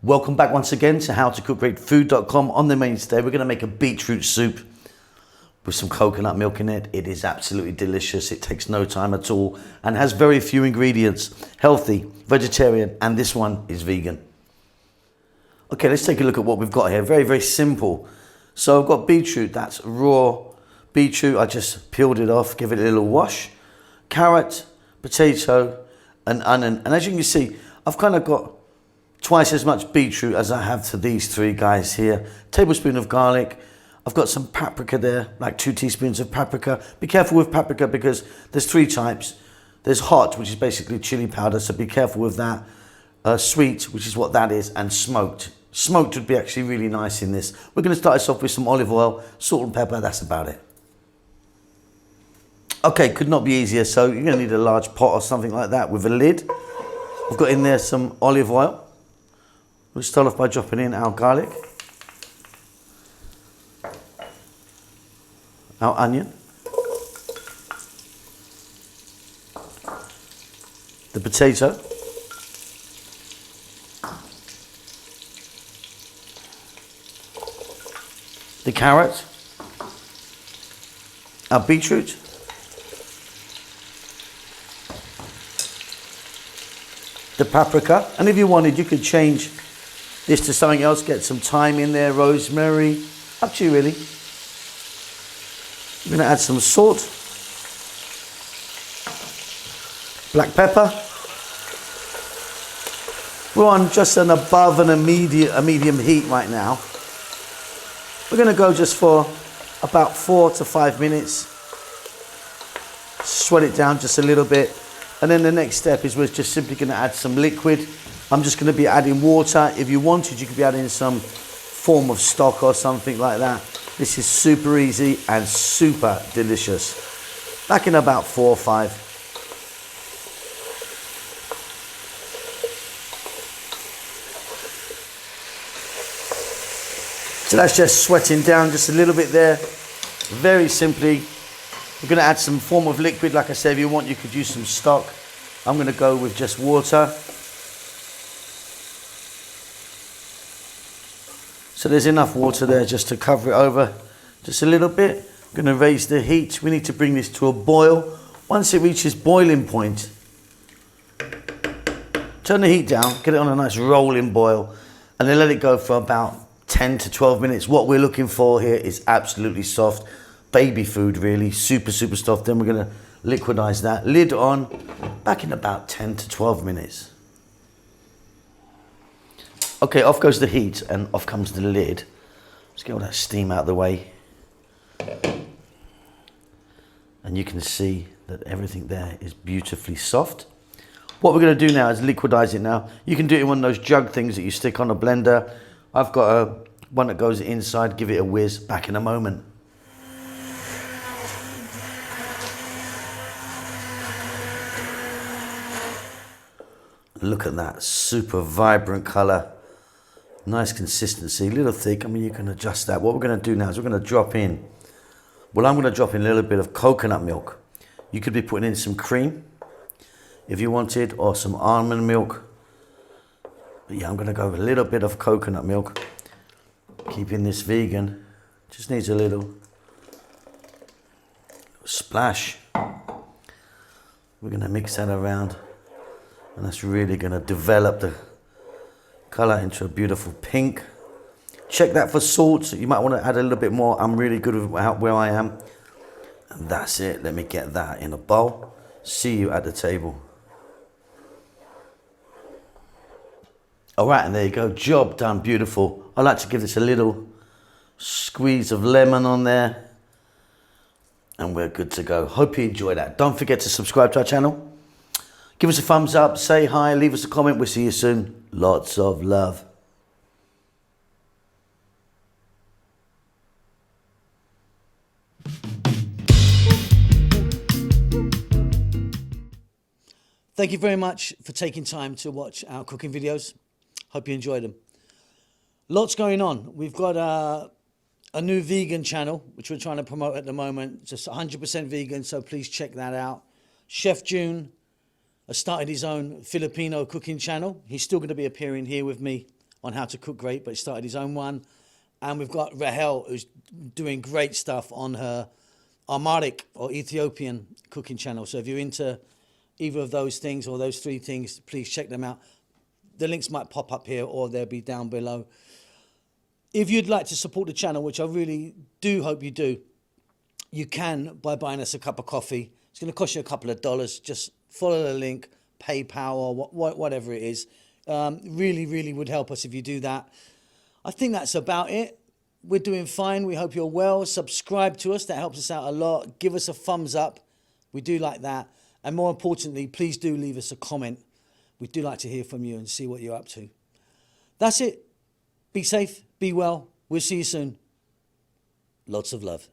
Welcome back once again to howtocookgreatfood.com. On the main today, we're going to make a beetroot soup with some coconut milk in it. It is absolutely delicious. It takes no time at all and has very few ingredients. Healthy, vegetarian, and this one is vegan. Okay, let's take a look at what we've got here. Very, very simple. So I've got beetroot. That's raw beetroot. I just peeled it off, give it a little wash. Carrot, potato, and onion. And as you can see, I've kind of got twice as much beetroot as I have to these three guys here. Tablespoon of garlic. I've got some paprika there, like 2 teaspoons of paprika. Be careful with paprika because there's 3 types. There's hot, which is basically chili powder, so be careful with that. Sweet, which is what that is, and smoked. Smoked would be actually really nice in this. We're going to start this off with some olive oil, salt and pepper, that's about it. Okay, could not be easier. So you're going to need a large pot or something like that with a lid. I've got in there some olive oil. We'll start off by dropping in our garlic, our onion, the potato, the carrot, our beetroot, the paprika, and if you wanted you could change this to something else, get some thyme in there, rosemary, up to you really. I'm going to add some salt, black pepper. We're on just an above and a medium heat right now. We're going to go just for about 4 to 5 minutes. Sweat it down just a little bit. And then the next step is we're just simply going to add some liquid. I'm just going to be adding water. If you wanted, you could be adding some form of stock or something like that. This is super easy and super delicious. Back in about 4 or 5. So that's just sweating down just a little bit there. Very simply, we're going to add some form of liquid. Like I said, if you want, you could use some stock. I'm going to go with just water. So there's enough water there just to cover it over just a little bit. I'm going to raise the heat. We need to bring this to a boil. Once it reaches boiling point, turn the heat down, get it on a nice rolling boil, and then let it go for about 10 to 12 minutes. What we're looking for here is absolutely soft. Baby food really, super soft. Then we're going to liquidize that. Lid on, back in about 10 to 12 minutes. Okay, off goes the heat and off comes the lid. Let's get all that steam out of the way. And you can see that everything there is beautifully soft. What we're going to do now is liquidize it now. You can do it in one of those jug things that you stick on a blender. I've got one that goes inside, give it a whiz, back in a moment. Look at that, super vibrant color. Nice consistency, a little thick. I mean, you can adjust that. What we're going to do now is we're going to drop in. Well, I'm going to drop in a little bit of coconut milk. You could be putting in some cream if you wanted, or some almond milk. But yeah, I'm going to go with a little bit of coconut milk. Keeping this vegan. Just needs a little splash. We're going to mix that around. And that's really going to develop the color into a beautiful pink. Check that for salt. You might want to add a little bit more. I'm really good with where I am. And that's it. Let me get that in a bowl. See you at the table. All right, and there you go. Job done. Beautiful. I like to give this a little squeeze of lemon on there. And we're good to go. Hope you enjoy that. Don't forget to subscribe to our channel. Give us a thumbs up, say hi, leave us a comment. We'll see you soon. Lots of love. Thank you very much for taking time to watch our cooking videos. Hope you enjoyed them. Lots going on. We've got a new vegan channel, which we're trying to promote at the moment. Just 100% vegan, so please check that out. Chef June has started his own Filipino cooking channel. He's still going to be appearing here with me on how to cook great, but he started his own one. And we've got Rahel, who's doing great stuff on her Amharic or Ethiopian cooking channel. So if you're into either of those things or those three things, please check them out. The links might pop up here or they'll be down below. If you'd like to support the channel, which I really do hope you do, you can by buying us a cup of coffee. It's going to cost you a couple of dollars. Just follow the link, PayPal or whatever it is. Really, really would help us if you do that. I think that's about it. We're doing fine. We hope you're well. Subscribe to us. That helps us out a lot. Give us a thumbs up. We do like that. And more importantly, please do leave us a comment. We do like to hear from you and see what you're up to. That's it. Be safe. Be well. We'll see you soon. Lots of love.